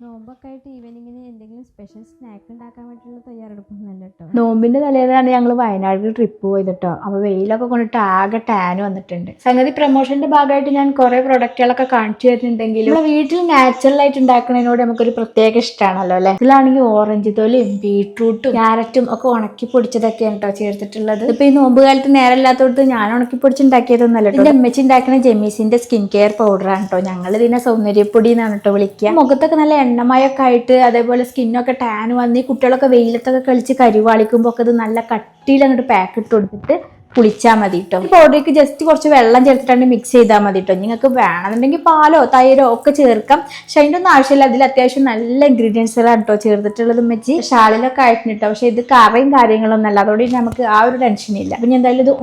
നോമ്പൊക്കെ ആയിട്ട് ഈവനിങ്ങിന് എന്തെങ്കിലും സ്പെഷ്യൽ സ്നാക്ക് ഉണ്ടാക്കാൻ വേണ്ടിയിട്ടുള്ള തയ്യാറെടുപ്പൊന്നുമല്ല കേട്ടോ. നോമ്പിന്റെ തലേന്നാണ് ഞങ്ങൾ വയനാട്ടിൽ ട്രിപ്പ് പോയത് കേട്ടോ. അപ്പൊ വെയിലൊക്കെ കൊണ്ടിട്ട് ആകെ ടാൻ വന്നിട്ടുണ്ട്. സംഗതി പ്രൊമോഷന്റെ ഭാഗമായിട്ട് ഞാൻ കുറെ പ്രൊഡക്റ്റുകളൊക്കെ കാണിച്ചു തരുന്നുണ്ടെങ്കിലും നമ്മുടെ വീട്ടിൽ നാച്ചുറൽ ആയിട്ട് ഉണ്ടാക്കുന്നതിനോട് നമുക്കൊരു പ്രത്യേക ഇഷ്ടമാണല്ലോ അല്ലെ. ഇതിലാണെങ്കിൽ ഓറഞ്ച് തൊലിയും ബീട്രൂട്ടും ക്യാരറ്റും ഒക്കെ ഉണക്കി പൊടിച്ചതൊക്കെയാണ് കേട്ടോ ചേർത്തിട്ടുള്ളത്. ഇപ്പൊ ഈ നോമ്പ് കാലത്ത് നേരമില്ലാത്തടത്ത് ഞാൻ ഉണക്കി പൊടിച്ചുണ്ടാക്കിയതൊന്നല്ല കേട്ടോ. അമ്മച്ചി ഉണ്ടാക്കുന്ന ജെമീസിന്റെ സ്കിൻ കെയർ പൗഡറാണ് കേട്ടോ. ഞങ്ങൾ ഇതിനെ സൗന്ദര്യപ്പൊടി എന്നാണ് കേട്ടോ വിളിക്കുക. മുഖത്തൊക്കെ നല്ല എണ്ണമയൊക്കെ ആയിട്ട് അതേപോലെ സ്കിന്നൊക്കെ ടാൻ വന്ന് കുട്ടികളൊക്കെ വെയിലത്തൊക്കെ കളിച്ച് കരിവാളിക്കുമ്പോൾ ഒക്കെ ഇത് നല്ല കട്ടിയിൽ അങ്ങോട്ട് പാക്ക് ഇട്ട് കൊടുത്തിട്ട് കുളിച്ചാൽ മതി കേട്ടോ. ഈ പൗഡറിലേക്ക് ജസ്റ്റ് കുറച്ച് വെള്ളം ചേർത്തിട്ടാണ് മിക്സ് ചെയ്താൽ മതി കേട്ടോ. നിങ്ങൾക്ക് വേണമെന്നുണ്ടെങ്കിൽ പാലോ തൈരോ ഒക്കെ ചേർക്കാം. പക്ഷെ അതിൻ്റെ ഒന്നും ആവശ്യമില്ല. അതിൽ അത്യാവശ്യം നല്ല ഇൻഗ്രീഡിയൻസുകളാണ് കേട്ടോ ചേർത്തിട്ടുള്ളത്. വെച്ച് ഷാളിലൊക്കെ ആയിട്ടുണ്ട് കേട്ടോ. പക്ഷെ ഇത് കറിയും കാര്യങ്ങളൊന്നും അല്ല. അതോടെ നമുക്ക് ആ ഒരു ടെൻഷനില്ല. അപ്പം ഞാൻ എന്തായാലും ഇത്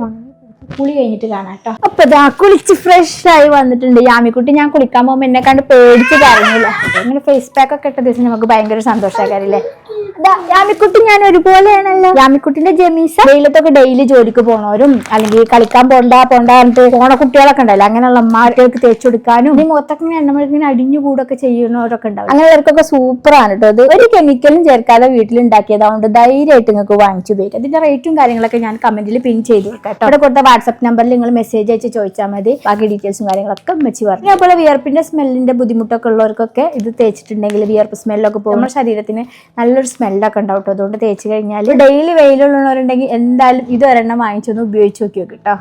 കുളി കഴിഞ്ഞിട്ട് കാണാം കേട്ടോ. അപ്പൊ ഇതാ കുളിച്ച് ഫ്രഷ് ആയി വന്നിട്ടുണ്ട്. യാമിക്കുട്ടി ഞാൻ കുളിക്കാൻ പോകുമ്പോൾ എന്നെ കണ്ട് പേടിച്ച് കരഞ്ഞില്ല. അങ്ങനെ ഫേസ് പാക്ക് ഒക്കെ ഇട്ട ദിവസം നമുക്ക് ഭയങ്കര സന്തോഷമാകാറില്ലേ. യാമിക്കുട്ടി ഞാൻ ഒരുപോലെയാണല്ലോ. യാമിക്കുട്ടിന്റെ ജെമീസ വെയിലത്തൊക്കെ ഡെയിലി ജോലിക്ക് പോണവരും അല്ലെങ്കിൽ കളിക്കാൻ പറഞ്ഞിട്ട് പോണ കുട്ടികളൊക്കെ ഉണ്ടല്ലോ. അങ്ങനെയുള്ള അമ്മമാർക്ക് തേച്ചു കൊടുക്കാനും ഈ മുഖത്തൊക്കെ ഇങ്ങനെ എണ്ണമഴിങ്ങനെ അടിഞ്ഞു കൂടൊക്കെ ചെയ്യുന്നവരൊക്കെ ഉണ്ടാവും. അങ്ങനെയുള്ളവർക്കൊക്കെ സൂപ്പറാണ് കേട്ടോ. അത് ഒരു കെമിക്കലും ചേർക്കാതെ വീട്ടിലുണ്ടാക്കിയതുകൊണ്ട് ധൈര്യമായിട്ട് നിങ്ങൾക്ക് വാങ്ങിച്ചു ഉപയോഗിക്കാം. അതിന്റെ റേറ്റും കാര്യങ്ങളൊക്കെ ഞാൻ കമന്റിൽ പിൻ ചെയ്ത് കൊടുക്കാം കേട്ടോ. അവിടെ കൊടുത്ത വാട്സ്ആപ്പ് നമ്പറിൽ നിങ്ങൾ മെസ്സേജ് അയച്ച് ചോദിച്ചാൽ മതി. ബാക്കി ഡീറ്റെയിൽസും കാര്യങ്ങളൊക്കെ വെച്ച് പറഞ്ഞു. അതുപോലെ വിയർപ്പിന്റെ സ്മെല്ലിന്റെ ബുദ്ധിമുട്ടൊക്കെ ഉള്ളവർക്കൊക്കെ ഇത് തേച്ചിട്ടുണ്ടെങ്കിൽ വിയർപ്പ് സ്മെല്ലൊക്കെ പോകും. നമ്മുടെ ശരീരത്തിന് നല്ലൊരു സ്മെല്ലൊക്കെ ഉണ്ടാവും കേട്ടോ. അതുകൊണ്ട് തേച്ച് കഴിഞ്ഞാൽ ഡെയിലി വെയിലുള്ളവരുണ്ടെങ്കിൽ എന്തായാലും ഇത് ഒരെണ്ണം വാങ്ങിച്ചൊന്ന് ഉപയോഗിച്ച് നോക്കി കേട്ടോ.